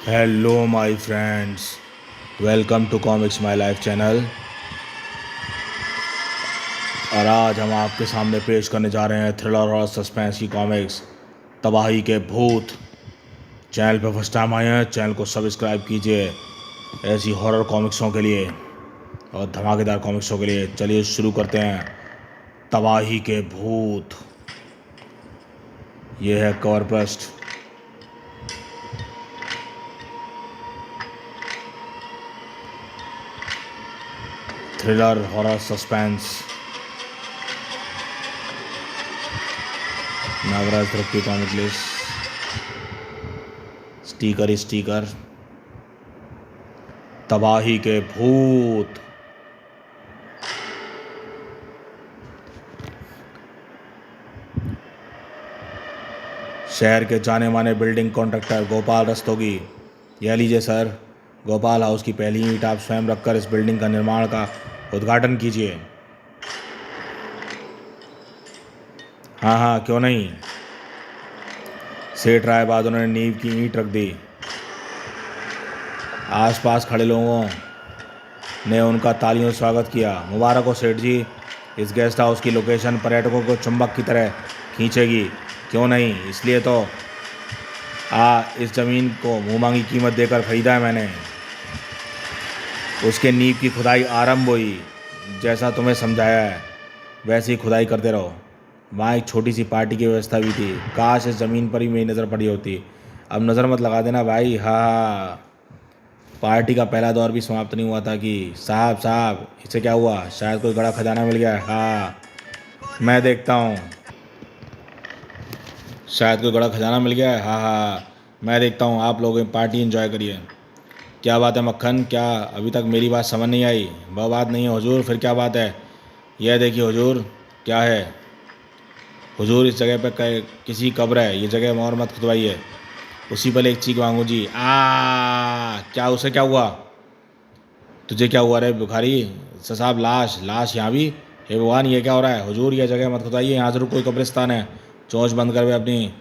Hello my friends, welcome to comics my life channel. और आज हम आपके सामने पेश करने जा रहे हैं थ्रिलर और सस्पेंस की कॉमिक्स तबाही के भूत। चैनल पर फर्स्ट टाइम आए हैं, चैनल को सब्सक्राइब कीजिए ऐसी हॉरर कॉमिक्सों के लिए और धमाकेदार कॉमिक्सों के लिए। चलिए शुरू करते हैं। तबाही के भूत। ये है कवर पृष्ठ। Thriller, horror, suspense. नागराज तरक्की कॉमिक लिस्ट। स्टिकर ही स्टिकर। तबाही के भूत। शहर के जाने माने बिल्डिंग कॉन्ट्रैक्टर गोपाल रस्तोगी। यह लीजिए सर, गोपाल हाउस की पहली ईंट आप स्वयं रखकर इस बिल्डिंग का निर्माण का उद्घाटन कीजिए। हाँ हाँ, क्यों नहीं। सेठ राय बाद उन्होंने नींव की ईंट रख दी। आसपास खड़े लोगों ने उनका तालियों से स्वागत किया। मुबारक हो सेठ जी, इस गेस्ट हाउस की लोकेशन पर्यटकों को चुंबक की तरह खींचेगी। क्यों नहीं, इसलिए तो इस ज़मीन को मुँह मांगी कीमत देकर खरीदा है मैंने। उसके नींव की खुदाई आरंभ हुई। जैसा तुम्हें समझाया है वैसे ही खुदाई करते रहो। वहाँ एक छोटी सी पार्टी की व्यवस्था भी थी। काश इस ज़मीन पर ही मेरी नज़र पड़ी होती। अब नज़र मत लगा देना भाई। हाँ, पार्टी का पहला दौर भी समाप्त नहीं हुआ था कि साहब साहब इसे क्या हुआ, शायद कोई बड़ा खजाना मिल गया है। हाँ, मैं देखता हूँ। शायद कोई बड़ा खजाना मिल गया है। हाँ हाँ, मैं देखता हूँ। आप लोग पार्टी एंजॉय करिए। क्या बात है मक्खन, क्या अभी तक मेरी बात समझ नहीं आई? वह बात नहीं है हुजूर, फिर क्या बात है? यह देखिए हुजूर। क्या है हुजूर? इस जगह पे किसी कब्र है। ये जगह और मत खुदवाइए। उसी पर एक चीख मांगू जी। क्या उसे क्या हुआ? तुझे क्या हुआ रे बुखारी? साहब, लाश लाश यहाँ भी? हे भगवान, ये क्या हो रहा है? हुजूर ये जगह मत खुदाइए, यहाँ जरूर कोई कब्रिस्तान है। चोंच बंद कर वे अपनी।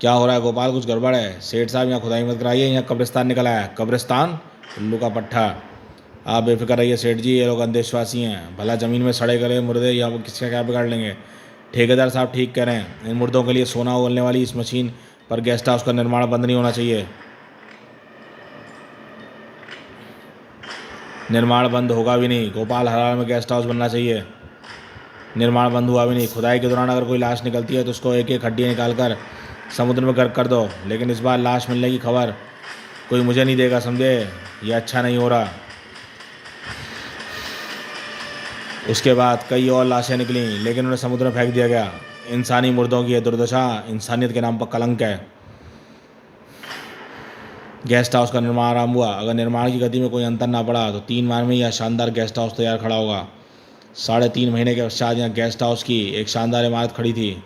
क्या हो रहा है गोपाल, कुछ गड़बड़ है? सेठ साहब, यहाँ खुदाई मत कराइए, यहाँ कब्रिस्तान निकला है। कब्रिस्तान? उल्लू का पट्ठा। आप बेफिक्र रहिए सेठ जी, ये लोग अंधविश्वासी हैं। भला ज़मीन में सड़े गले मुर्दे यहाँ किसका क्या बिगाड़ लेंगे? ठेकेदार साहब ठीक कह रहे हैं। इन मुर्दों के लिए सोना उगलने वाली इस मशीन पर गेस्ट हाउस का निर्माण बंद नहीं होना चाहिए। निर्माण बंद होगा भी नहीं गोपाल, हर हाल में गेस्ट हाउस बनना चाहिए। निर्माण बंद हुआ भी नहीं। खुदाई के दौरान अगर कोई लाश निकलती है तो उसको एक एक हड्डी निकाल कर समुद्र में गर्क कर दो। लेकिन इस बार लाश मिलने की खबर कोई मुझे नहीं देगा, समझे? यह अच्छा नहीं हो रहा। उसके बाद कई और लाशें निकलीं, लेकिन उन्हें समुद्र में फेंक दिया गया। इंसानी मुर्दों की यह दुर्दशा इंसानियत के नाम पर कलंक है। गेस्ट हाउस का निर्माण आरंभ हुआ। अगर निर्माण की गति में कोई अंतर ना पड़ा तो 3 माह में यह शानदार गेस्ट हाउस तैयार खड़ा होगा। 3.5 महीने के पश्चात यहाँ गेस्ट हाउस की एक शानदार इमारत खड़ी थी।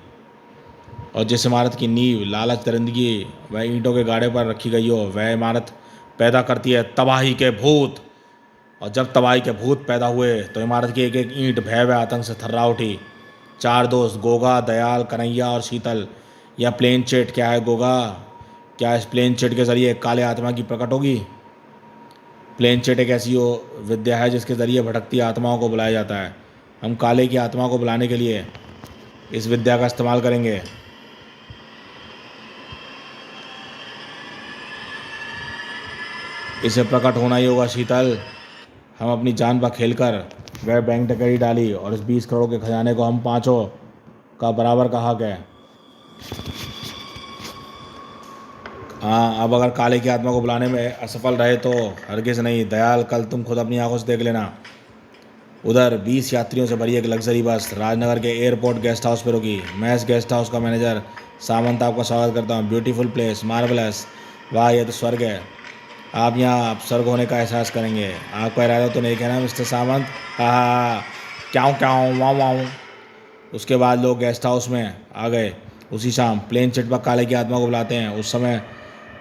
और जिस इमारत की नींव लालच, दरिंदगी व ईंटों के गाड़े पर रखी गई हो, वह इमारत पैदा करती है तबाही के भूत। और जब तबाही के भूत पैदा हुए तो इमारत की एक एक ईंट भय व आतंक से थर्रा उठी। 4 दोस्त गोगा, दयाल, कन्हैया और शीतल। यह प्लेन चेट क्या है गोगा? क्या इस प्लेन चेट के जरिए काले आत्मा की प्रकट होगी? प्लेन चेट एक ऐसी विद्या है जिसके जरिए भटकती आत्माओं को बुलाया जाता है। हम काले की आत्मा को बुलाने के लिए इस विद्या का इस्तेमाल करेंगे। इसे प्रकट होना ही होगा शीतल। हम अपनी जान पर खेलकर वह बैंक डकैती डाली और इस 20 करोड़ के खजाने को हम पांचों का बराबर का हक है। हाँ, अब अगर काले की आत्मा को बुलाने में असफल रहे तो हरगिज नहीं दयाल, कल तुम खुद अपनी आंखों से देख लेना। उधर 20 यात्रियों से भरी एक लग्जरी बस राजनगर के एयरपोर्ट गेस्ट हाउस पर रुकी। मैं इस गेस्ट हाउस का मैनेजर सामंत आपका स्वागत करता हूँ। Beautiful place, marvellous. वाह, यह तो स्वर्ग है। आप यहाँ स्वर्ग होने का एहसास करेंगे। आपका इरादा तो नहीं कहना मिस्टर सामंत? हाँ हाँ हाँ, क्यों क्यों वाँ वाँ। उसके बाद लोग गेस्ट हाउस में आ गए। उसी शाम प्लेन चिट पर काले की आत्मा को बुलाते हैं। उस समय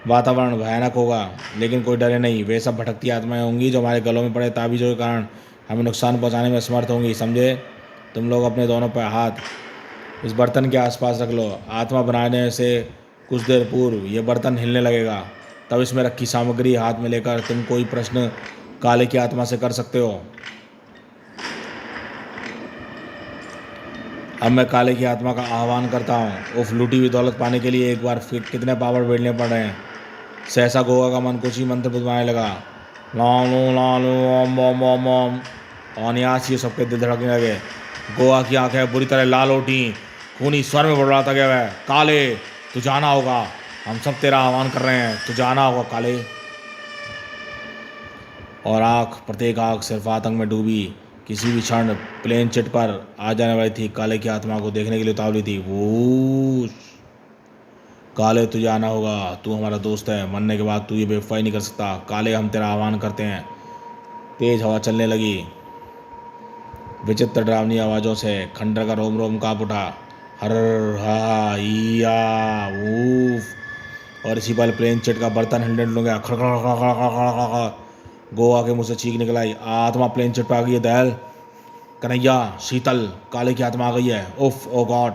वातावरण भयानक होगा, लेकिन कोई डरे नहीं। वे सब भटकती आत्माएं होंगी जो हमारे गलों में पड़े ताबीज़ों के कारण हमें नुकसान पहुंचाने में असमर्थ होंगी, समझे? तुम लोग अपने दोनों पर हाथ इस बर्तन के आसपास रख लो। आत्मा बनाने से कुछ देर पूर्व ये बर्तन हिलने लगेगा तब इसमें रखी सामग्री हाथ में लेकर तुम कोई प्रश्न काले की आत्मा से कर सकते हो। अब मैं काले की आत्मा का आह्वान करता हूँ। उफ, लूटी हुई दौलत पाने के लिए एक बार फिर कितने पापड़ बेलने पड़ रहे हैं। सहसा गोवा का मन कुछ ही मंत्र बुदवाने लगा। लालू लालू ओम ओम ओम ओम। और यहाँ से सबके दिल धड़कने लगे। गोवा की आंखें बुरी तरह लाल उठी, खूनी स्वर में बड़बड़ाता गया वह, काले तू जाना होगा, हम सब तेरा आह्वान कर रहे हैं, तू जाना होगा काले। और प्रत्येक आँख सिर्फ आतंक में डूबी। किसी भी क्षण प्लेन चिट पर आ जाने वाली थी। काले की आत्मा को देखने के लिए उतावली थी। वो काले तुझे आना होगा, तू हमारा दोस्त है, मरने के बाद तू ये बेवफाई नहीं कर सकता। काले हम तेरा आह्वान करते हैं। तेज हवा चलने लगी। विचित्र डरावनी आवाज़ों से खंडर का रोम रोम काँप उठा। हर हा या ऊफ। और इसी पल प्लेन चिट का बर्तन हिलने लग गया। खड़खड़। गोवा के मुंह से चीख निकल आई, आत्मा प्लेन चिट पर आ गई है दयाल। कन्हैया, शीतल, काले की आत्मा आ गई है। उफ, ओ गॉड।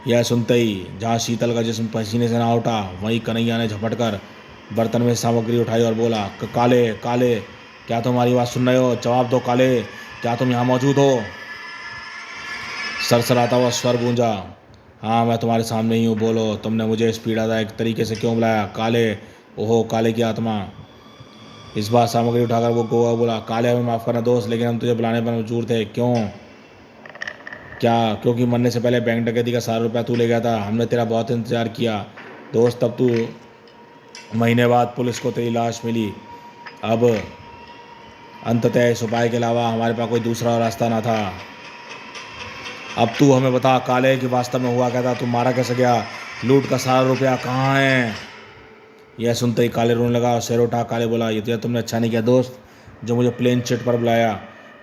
यह सुनते ही जहाँ शीतल का जिस्म पसीने से ना उठा, वहीं कन्हैया ने झपट कर बर्तन में सामग्री उठाई और बोला, काले काले क्या तुम हमारी बात सुन रहे हो? जवाब दो काले, क्या तुम यहाँ मौजूद हो? सरसराता हुआ स्वर गूंजा। हाँ, मैं तुम्हारे सामने ही हूँ, बोलो, तुमने मुझे इस पीड़ादायक तरीके से क्यों बुलाया? काले, ओहो काले की आत्मा। इस बार सामग्री उठाकर वो गोवा बोला, काले हमें माफ़ करना दोस्त, लेकिन हम तुझे बुलाने पर मजबूर थे। क्यों? क्या? क्योंकि मरने से पहले बैंक डकैती का सारा रुपया तू ले गया था। हमने तेरा बहुत इंतजार किया दोस्त, तब तू महीने बाद पुलिस को तेरी लाश मिली। अब अंततः इस उपाय के अलावा हमारे पास कोई दूसरा रास्ता ना था। अब तू हमें बता काले कि वास्तव में हुआ क्या था? तू मारा कैसे गया? लूट का सारा रुपया कहाँ है? यह सुनते ही काले रोने लगा और सिर उठा। काले बोला, ये तो तुमने अच्छा नहीं किया दोस्त जो मुझे प्लेन चिट पर बुलाया,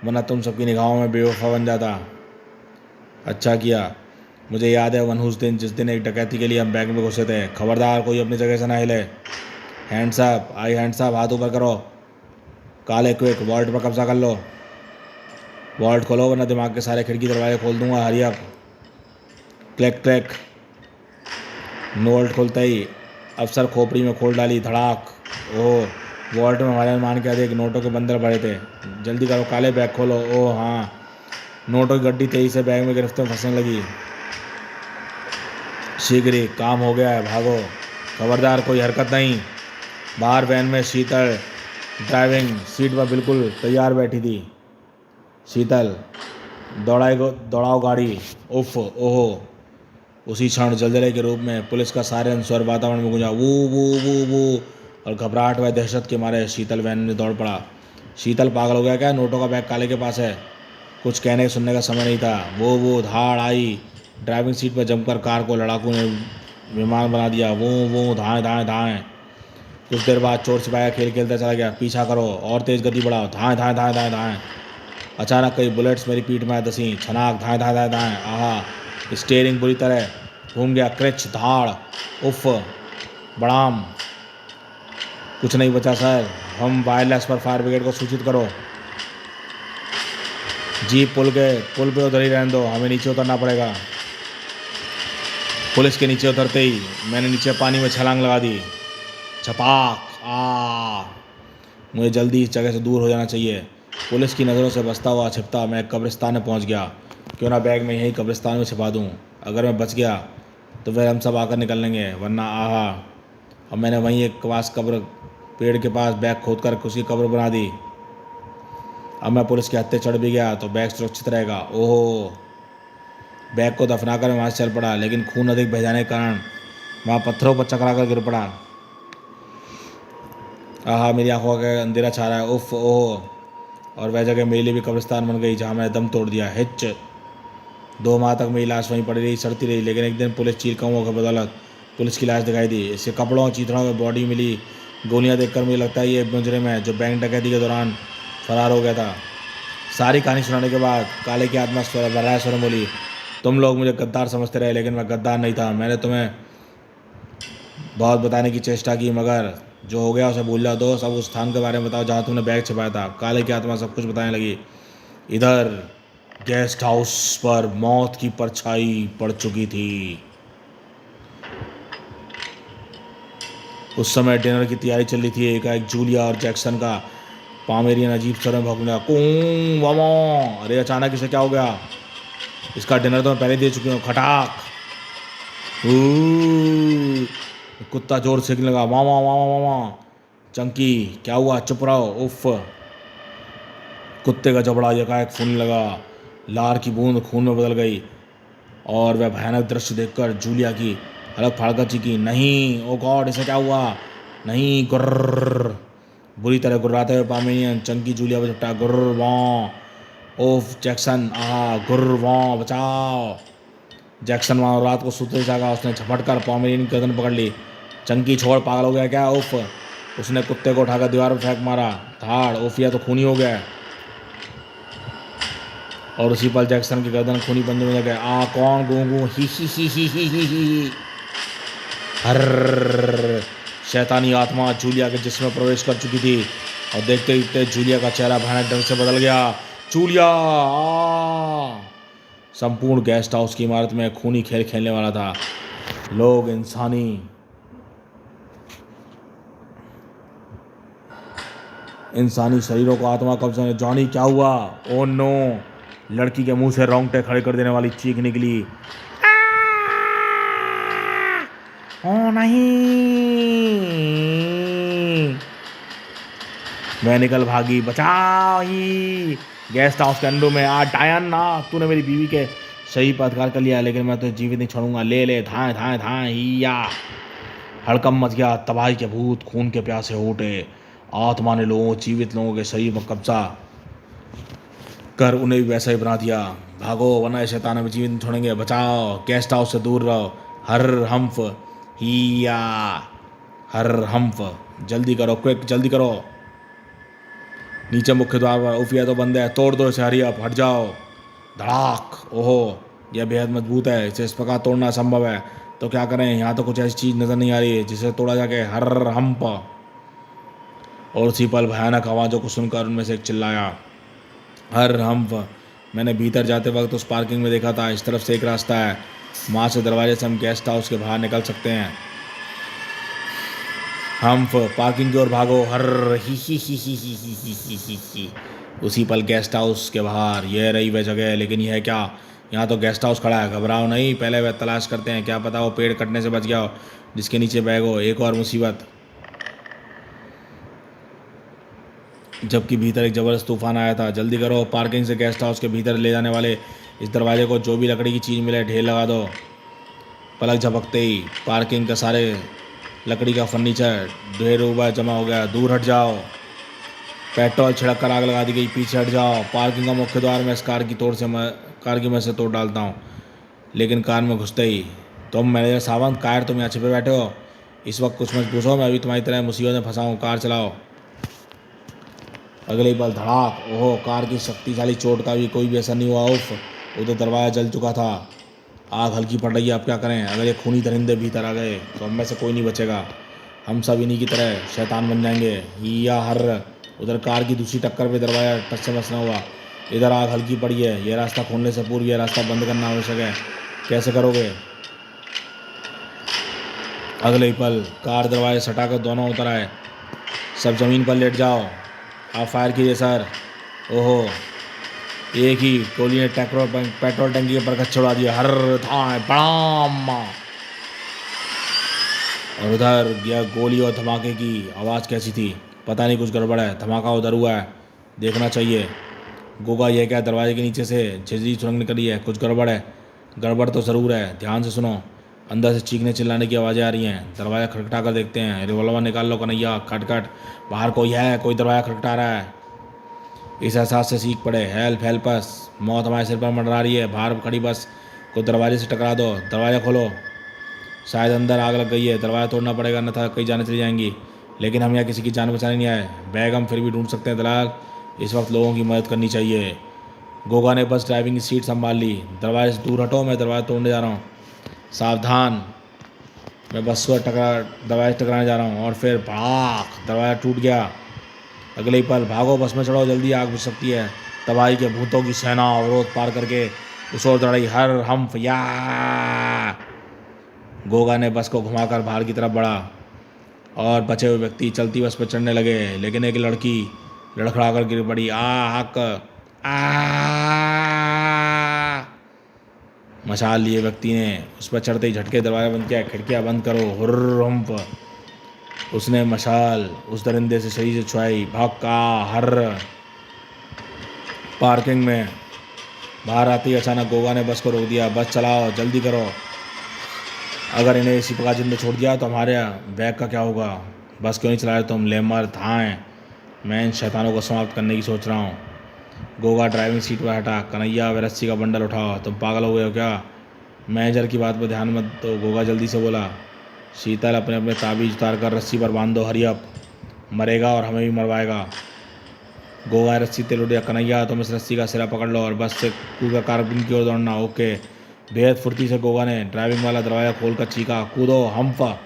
वरना तुम सबकी निगाहों में बेवफा बन जाता। अच्छा किया। मुझे याद है मनहूस दिन, जिस दिन एक डकैती के लिए हम बैंक में घुसे थे। खबरदार कोई अपनी जगह से ना हिले। हैंड्स अप, हैंड्स अप, हाथ ऊपर करो। काले क्विक, वॉल्ट पर कब्जा कर लो। वॉल्ट खोलो वरना दिमाग के सारे खिड़की दरवाजे खोल दूंगा। Hurry up. Clack clack. Vault खोलते ही अफसर खोपड़ी में खोल डाली। धड़ाक। ओह, वॉल्ट में हमारे मान के अधिक नोटों के बंडल भरे थे। जल्दी करो काले, बैग खोलो। ओह हाँ, नोटों की गड्डी तेजी से बैग में गिरफ्त में फंसने लगी। शीघ्र ही काम हो गया है, भागो। खबरदार कोई हरकत नहीं। बाहर वैन में शीतल ड्राइविंग सीट पर बिल्कुल तैयार बैठी थी। शीतल, दौड़ाओ गाड़ी। उफ, ओहो। उसी क्षण जलजले के रूप में पुलिस का सायरन स्वर वातावरण में गूंजा। वो और घबराहट व दहशत के मारे शीतल वैन में दौड़ पड़ा। शीतल पागल हो गया क्या? नोटों का बैग काले के पास है। कुछ कहने सुनने का समय नहीं था। वो धाड़ आई। ड्राइविंग सीट पर जमकर कार को लड़ाकू ने विमान बना दिया। वो धाएं धाएं धाएं। कुछ देर बाद चोर सिपाही खेल खेलता चला गया। पीछा करो और तेज गति बढ़ाओ। धाएं धाएं धाएं धाएं धाएं। अचानक कई बुलेट्स मेरी पीठ में आ दसी। छनाक, धाएं धाएं धाएं धाएं। आहा, स्टीयरिंग बुरी तरह घूम गया। क्रिच, धाड़, उफ, बड़ाम। कुछ नहीं बचा सर। हम वायरलेस पर फायर ब्रिगेड को सूचित करो। जीप पुल पे उधर ही रहने दो, हमें नीचे उतरना पड़ेगा। पुलिस के नीचे उतरते ही मैंने नीचे पानी में छलांग लगा दी। छपाक। मुझे जल्दी इस जगह से दूर हो जाना चाहिए। पुलिस की नज़रों से बचता हुआ छिपता मैं कब्रिस्तान में पहुंच गया। क्यों ना बैग में यहीं कब्रिस्तान में छिपा दूं। अगर मैं बच गया तो फिर हम सब आकर निकल लेंगे, वरना आहा। अब मैंने वहीं एक पास कब्र, पेड़ के पास बैग खोद कर उसकी कब्र बना दी। अब मैं पुलिस के हत्थे चढ़ भी गया तो बैग सुरक्षित रहेगा। ओहो, बैग को दफनाकर मैं वहाँ से चल पड़ा, लेकिन खून अधिक बह जाने के कारण वहाँ पत्थरों पर चकरा कर गिर पड़ा। आहा, मेरी आंखों का अंधेरा छा रहा है। उफ, ओह। और वह जगह मेरे लिए भी कब्रिस्तान बन गई जहाँ मैंने दम तोड़ दिया। हिच। 2 माह तक मेरी लाश वहीं पड़ी रही, सड़ती रही, लेकिन एक दिन पुलिस चील कौओं की बदौलत पुलिस की लाश दिखाई दी। इसके कपड़ों चीथड़ों में बॉडी मिली। गोलियां देखकर मुझे लगता है ये मुजरिम है जो बैंक डकैती के दौरान फरार हो गया था। सारी कहानी सुनाने के बाद काले की आत्मा भर्राए स्वर में बोली, तुम लोग मुझे गद्दार समझते रहे, लेकिन मैं गद्दार नहीं था। मैंने तुम्हें बहुत बताने की चेष्टा की, मगर जो हो गया उसे भूल जाओ दोस्त। अब उस स्थान के बारे में बताओ जहाँ तुमने बैग छिपाया था। काले की आत्मा सब कुछ बताने लगी। इधर गेस्ट हाउस पर मौत की परछाई पड़ चुकी थी। उस समय डिनर की तैयारी चल रही थी। एकाएक जूलिया और जैक्सन का पामेरियन अजीब स्वर में भौंकने लगा, कूं वामा। अरे अचानक इसे क्या हो गया? इसका डिनर तो मैं पहले दे चुकी हूँ। खटाक। कुत्ता जोर से लगा, वामा वामा वामा। चंकी क्या हुआ? चुप रहो। उफ। कुत्ते का जबड़ा एकाएक फूलने लगा, लार की बूंद खून में बदल गई और वह भयानक दृश्य देखकर जूलिया की हलक फाड़कर चीखी, नहीं, ओ गॉड, इसे क्या हुआ? नहीं। गुर्र। बुरी तरह गुर्राते हुए पामेनियन चंकी जूलिया पर झपटा। गुर्र वाँ। ओफ जैक्सन, आहा, गुर्र वाँ, बचाओ। जैक्सन वहाँ रात को सोते जागा। उसने झपट कर पामेनियन की गर्दन पकड़ ली। चंकी छोड़, पागल हो गया क्या? उफ। उसने कुत्ते को उठाकर दीवार पर फेंक मारा। धाड़। ओफिया तो खूनी हो गया। और उसी पल जैक्सन की गर्दन खूनी पंजे में गए। आ कौन? गूंगू। ही। हर शैतानी आत्मा जूलिया के जिस्म में प्रवेश कर चुकी थी और देखते देखते जूलिया का चेहरा भयानक ढंग से बदल गया। जूलिया! संपूर्ण गेस्ट हाउस की इमारत में खूनी खेल खेलने वाला था। लोग इंसानी शरीरों को आत्मा कब्जा में। जॉनी क्या हुआ? Oh no. लड़की के मुंह से रोंगटे खड़े कर देने वाली चीख निकली। ओ नहीं। मैं निकल भागी। बचाओ ही। गेस्ट हाउस के अंडों में आ डायन ना। तूने मेरी बीवी के सही पर अधिकार कर लिया, लेकिन मैं तुझे जीवित नहीं छोड़ूंगा। ले धाए धाए धाए हिया। हड़कंप मच गया। तबाही के भूत खून के प्यासे हो उठे। आत्मा ने जीवित लोगों के शरीर पर कब्जा कर उन्हें भी वैसा ही बना दिया। भागो वरना शैतान में जीवित नहीं छोड़ेंगे। बचाओ। गेस्ट हाउस से दूर रहो। हर हम्फ हिया। हर हम्फ। जल्दी करो, क्विक, जल्दी करो। नीचे मुख्य द्वार पर। उफिया तो बंद है। तोड़ दो इसे, हरी अप, हट जाओ। धड़ाक। ओहो, यह बेहद मजबूत है। इसे इस प्रकार तोड़ना असंभव है। तो क्या करें? यहाँ तो कुछ ऐसी चीज नजर नहीं आ रही है जिसे तोड़ा जाके। हर हम्प। और उसी पल भयानक आवाज़ों को सुनकर उनमें से एक चिल्लाया, हर हम्प। मैंने भीतर जाते वक्त उस पार्किंग में देखा था। इस तरफ से एक रास्ता है। वहाँ से दरवाजे से हम गेस्ट हाउस के बाहर निकल सकते हैं। हम्प। पार्किंग की ओर भागो। हर ही। उसी पल गेस्ट हाउस के बाहर। यह रही वह जगह। लेकिन यह क्या? यहाँ तो गेस्ट हाउस खड़ा है। घबराओ नहीं, पहले वह तलाश करते हैं। क्या पता वो पेड़ कटने से बच गया हो जिसके नीचे बैग हो। एक और मुसीबत। जबकि भीतर एक ज़बरदस्त तूफान आया था। जल्दी करो। पार्किंग से गेस्ट हाउस के भीतर ले जाने वाले इस दरवाजे को जो भी लकड़ी की चीज़ मिले ढेर लगा दो। पलक झपकते ही पार्किंग का सारे लकड़ी का फर्नीचर ढेर हुआ जमा हो गया। दूर हट जाओ। पेट्रोल छिड़क कर आग लगा दी गई। पीछे हट जाओ। पार्किंग का मुख्य द्वार में इस कार की मैं से तोड़ डालता हूँ। लेकिन कार में घुसते ही, तुम मैनेजर सावंत, कार तुम यहाँ छिपे बैठे हो? इस वक्त कुछ मत पूछो, मैं अभी तुम्हारी तरह मुसीबत में फंसा हूँ। कार चलाओ। अगले पल धड़ाक। ओहो, कार की शक्तिशाली चोट का भी कोई भी असर नहीं हुआ। उफ। उधर दरवाजा जल चुका था। आग हल्की पड़ रही है। अब क्या करें? अगर ये खूनी दरिंदे भीतर आ गए तो हम में से कोई नहीं बचेगा। हम सब इन्हीं की तरह शैतान बन जाएंगे। या हर। उधर कार की दूसरी टक्कर पे दरवाजा टच से मसना हुआ। इधर आग हल्की पड़ी है। यह रास्ता खोलने से पूर्व यह रास्ता बंद करना आवश्यक है। कैसे करोगे? अगले ही पल कार दरवाजे सटाकर दोनों उतर आए। सब जमीन पर लेट जाओ। आप फायर कीजिए सर। ओहो, एक ही गोली ने पेट्रोल टंकी के बरकत छुड़ा दिया। हर थाए बड़ाम। और उधर यह गोली और धमाके की आवाज़ कैसी थी? पता नहीं, कुछ गड़बड़ है। धमाका उधर हुआ है, देखना चाहिए। गोगा, यह क्या? दरवाजे के नीचे से झिझरी सुरंग निकली है। कुछ गड़बड़ है। गड़बड़ तो ज़रूर है, ध्यान से सुनो। अंदर से चीखने चिल्लाने की आवाज़ें आ रही हैं। दरवाज़ा खटखटा कर देखते हैं। रिवॉल्वर निकाल लो कन्हैया। खटखट। बाहर कोई है? कोई दरवाज़ा खटखटा रहा है। इस एहसास से सीख पड़े। Help us. मौत हमारे सिर पर मंडरा रही है। बाहर खड़ी बस को दरवाजे से टकरा दो। दरवाज़ा खोलो। शायद अंदर आग लग गई है। दरवाज़ा तोड़ना पड़ेगा, अन्यथा कई जाने चली जाएंगी। लेकिन हम यहाँ किसी की जान बचाने नहीं आए। बैग हम फिर भी ढूंढ सकते हैं दलाल। इस वक्त लोगों की मदद करनी चाहिए। गोगा ने बस ड्राइविंग की सीट संभाल ली। दरवाजे से दूर हटो, मैं दरवाज़ा तोड़ने जा रहा हूँ। सावधान। मैं बस को दरवाजे टकराने जा रहा हूँ। और फिर भाग। दरवाज़ा टूट गया। अगले ही पल भागो, बस में चढ़ो, जल्दी, आग बुझ सकती है। तबाही के भूतों की सेना अवरोध पार करके उस ओर दौड़ी। हर हम्फ या। गोगा ने बस को घुमाकर बाहर की तरफ बढ़ा और बचे हुए व्यक्ति चलती बस पर चढ़ने लगे, लेकिन एक लड़की लड़खड़ा कर गिर पड़ी। हक आ मशाल लिए व्यक्ति ने उस पर चढ़ते ही झटके दरवाजा बंद किया। खिड़कियां बंद करो, हुर्रम्प। उसने मशाल उस दरिंदे से शरीर से छुड़ाई। भक्का हर पार्किंग में बाहर आती अचानक गोगा ने बस को रोक दिया। बस चलाओ, जल्दी करो, अगर इन्हें इसी प्रकार जिंदा छोड़ दिया तो हमारे बैग का क्या होगा? बस क्यों नहीं चला रहे तुम लेमर धाएं? मैं इन शैतानों को समाप्त करने की सोच रहा हूँ। गोगा ड्राइविंग सीट पर हटा। कन्हैया व रस्सी का बंडल उठाओ। तुम पागल हो गए हो क्या? मैनेजर की बात पर ध्यान मत दो, गोगा जल्दी से बोला। शीतल अपने अपने ताबीज उतार कर रस्सी पर बांध दो, हरी अप। मरेगा और हमें भी मरवाएगा। गोगा रस्सी तेल उड़ दिया। कन्हैया तुम इस रस्सी का सिरा पकड़ लो और बस से कूदकर कारबिन की ओर दौड़ना। ओके। बेहद फुर्ती से गोगा ने ड्राइविंग वाला दरवाजा खोलकर चीखा, कूदो हम्फा।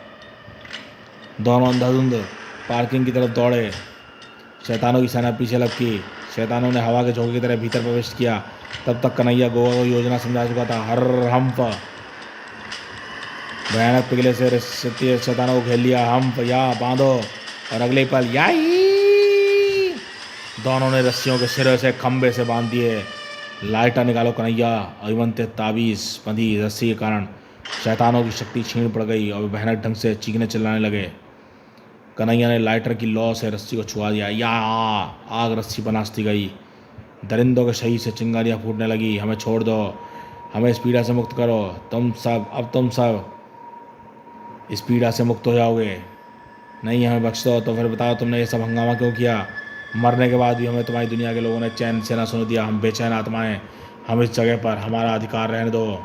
दोनों अंधाधुंध पार्किंग की तरफ दौड़े। शैतानों की सेना पीछे लपकी। शैतानों ने हवा के झोंके की तरह भीतर प्रवेश किया। तब तक कन्हैया गोगा को योजना समझा चुका था। हर हम्फ। भयानक पिघले से शैतानों को घेर लिया। हम्फ या बांधो। और अगले पल याई दोनों ने रस्सियों के सिरे से खंबे से बांध दिए। लाइटर निकालो कन्हैया। अभिमन्त्रित ताबीज बंधी रस्सी के कारण शैतानों की शक्ति छीन पड़ गई और वे भयानक ढंग से चीखने चिल्लाने लगे। कन्हैया ने लाइटर की लौ से रस्सी को छुआ दिया। या आग रस्सी पर नाचती गई। दरिंदों के शरीर से चिंगारियाँ फूटने लगी। हमें छोड़ दो, हमें इस पीड़ा से मुक्त करो। तुम सब इस पीड़ा से मुक्त हो जाओगे। नहीं, हमें बख्श दो। तो फिर बताओ तुमने ये सब हंगामा क्यों किया? मरने के बाद भी हमें तुम्हारी दुनिया के लोगों ने चैन से ना सुन दिया। हम बेचैन आत्माएं, हम इस जगह पर, हमारा अधिकार रहने दो।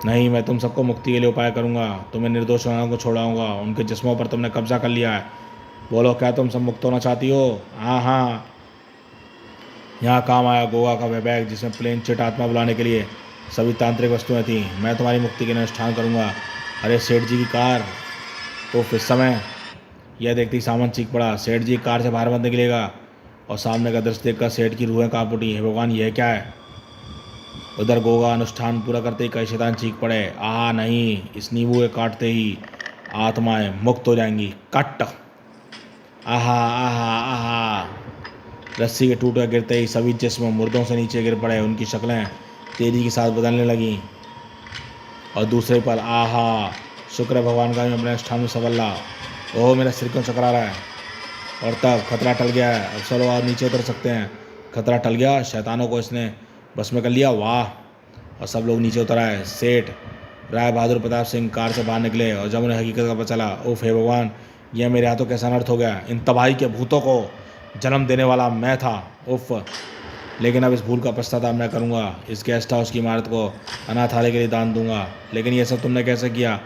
नहीं, मैं तुम सबको मुक्ति के लिए उपाय करूंगा। तुम्हें निर्दोष लोगों को छोड़ाऊंगा। उनके जिस्मों पर तुमने कब्जा कर लिया है। बोलो, क्या तुम सब मुक्त होना चाहती हो? हाँ हाँ। यहाँ काम आया गोगा का वह बैग जिसमें प्लेन चिट आत्मा बुलाने के लिए सभी तांत्रिक वस्तुएं थीं। मैं तुम्हारी मुक्ति के लिए अनुष्ठान करूंगा। अरे सेठ जी की कार। तो इस समय यह देखती सामान चीख पड़ा। सेठ जी कार से बाहर मत निकलेगा। और सामने का दृश्य देखकर सेठ की रूहें कांप उठी। हे भगवान, यह क्या है? उधर गोगा अनुष्ठान पूरा करते ही कई शैतान चीख पड़े। नहीं, इस नींबू के काटते ही आत्माएं मुक्त हो जाएंगी। कट। आहा आहा आहा। रस्सी के टूटे गिरते ही सभी जिस्म मुर्दों से नीचे गिर पड़े। उनकी शक्लें तेजी के साथ बदलने लगीं। और दूसरे पल आहा, शुक्र है भगवान का, मैं अपने अनुष्ठान में सफल रहा। ओह, मेरा सिर क्यों चकरा रहा है? और तब खतरा टल गया है। अब चलो आप नीचे उतर सकते हैं। खतरा टल गया, शैतानों को इसने बस में कर लिया। वाह। और सब लोग नीचे उतर आए। सेठ राय बहादुर प्रताप सिंह कार से बाहर निकले और जब उन्हें हकीकत का पता चला, उफ हे भगवान, यह मेरे हाथों कैसा अनर्थ हो गया। इन तबाही के भूतों को जन्म देने वाला मैं था। उफ। लेकिन अब इस भूल का पश्चाताप मैं करूँगा। इस गेस्ट हाउस की इमारत को अनाथालय के लिए दान दूंगा। लेकिन यह सब तुमने कैसे किया?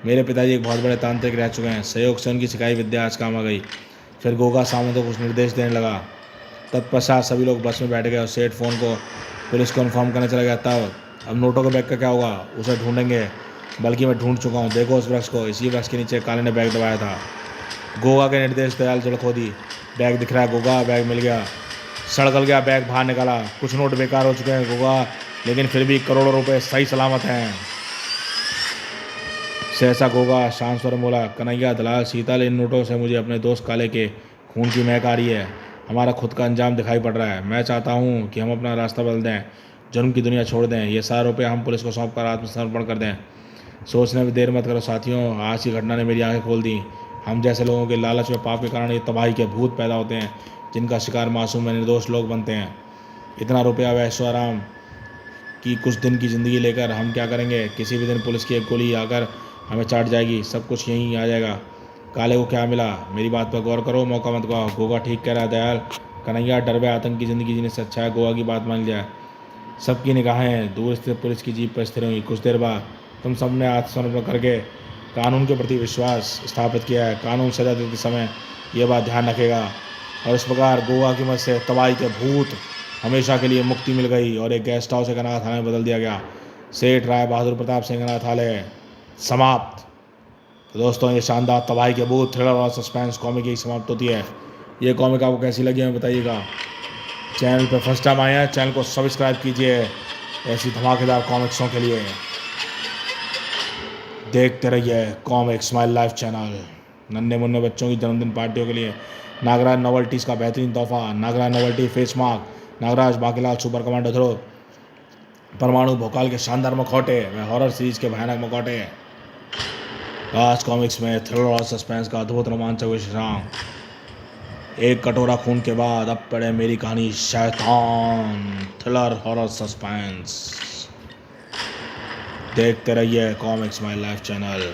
मेरे पिताजी एक बहुत बड़े तांत्रिक रह चुके हैं। सहयोग से उनकी सिखाई विद्या आज काम आ गई। फिर गोगा सामने तो कुछ निर्देश देने लगा। तत्पश्चात सभी लोग बस में बैठ गए और सेठ फ़ोन को पुलिस को इन्फॉर्म करने चला गया। तब अब नोटों के बैग का क्या होगा? उसे ढूंढेंगे। बल्कि मैं ढूंढ चुका हूँ। देखो उस वृक्ष को, इसी वृक्ष के नीचे काले ने बैग दबाया था। गोगा के निर्देश दयाल जड़ खोदी। बैग दिख रहा है गोगा, बैग मिल गया। सड़गल गया बैग बाहर निकाला। कुछ नोट बेकार हो चुके हैं गोगा, लेकिन फिर भी करोड़ों रुपए सही सलामत हैं। सहसा गोगा शांत स्वर में बोला, कन्हैया, दलाल, शीतल, इन नोटों से मुझे अपने दोस्त काले के खून की महक आ रही है। हमारा खुद का अंजाम दिखाई पड़ रहा है। मैं चाहता हूँ कि हम अपना रास्ता बदल दें, जुर्म की दुनिया छोड़ दें। ये सारे रुपये हम पुलिस को सौंप कर आत्मसमर्पण कर दें। सोचने में देर मत करो साथियों, आज की घटना ने मेरी आंखें खोल दी। हम जैसे लोगों के लालच व पाप के कारण ये तबाही के भूत पैदा होते हैं, जिनका शिकार मासूम व निर्दोष लोग बनते हैं। इतना रुपया व ऐशोआराम की कुछ दिन की ज़िंदगी लेकर हम क्या करेंगे? किसी भी दिन पुलिस की एक गोली आकर हमें चाट जाएगी, सब कुछ यहीं आ जाएगा। काले को क्या मिला? मेरी बात पर गौर करो, मौका मत गवाओ। गोगा ठीक कह रहा है दयाल। कन्हैया, डर व आतंक की ज़िंदगी जीने से अच्छा है गोगा की बात मान जाए। सबकी निगाहें दूर स्थित पुलिस की जीप पर स्थिर हुई। कुछ देर बाद तुम सबने आत्मसमर्पण करके कानून के प्रति विश्वास स्थापित किया है। कानून सजा देते समय यह बात ध्यान रखेगा। और इस प्रकार गोगा की मत से तबाही के भूत हमेशा के लिए मुक्ति मिल गई और एक गेस्ट हाउस एक अनाथालय में बदल दिया गया। सेठ राय बहादुर प्रताप सिंह अनाथालय समाप्त। तो दोस्तों, ये शानदार तबाही के भूत थ्रिलर और सस्पेंस कॉमिक ही समाप्त होती है। ये कॉमिक आपको कैसी लगी हमें बताइएगा। चैनल पर फर्स्ट टाइम आए हैं, चैनल को सब्सक्राइब कीजिए ऐसी धमाकेदार कॉमिक्सों के लिए। देखते रहिए कॉमिक्स माय लाइफ चैनल। नन्हे मुन्ने बच्चों की जन्मदिन पार्टियों के लिए नागराज नोवेल्टीज़ का बेहतरीन तोहफा, Nagraj novelty face mask, Nagraj Bankelal super commando throw, Parmanu Bhokal के शानदार मखौटे व हॉरर सीरीज के भयानक मखौटे। राज कॉमिक्स में थ्रिलर और सस्पेंस का अद्भुत रोमांचक विश्राम। एक कटोरा खून के बाद अब पड़े मेरी कहानी शैतान, थ्रिलर हॉरर सस्पेंस। देखते रहिए कॉमिक्स माई लाइफ चैनल।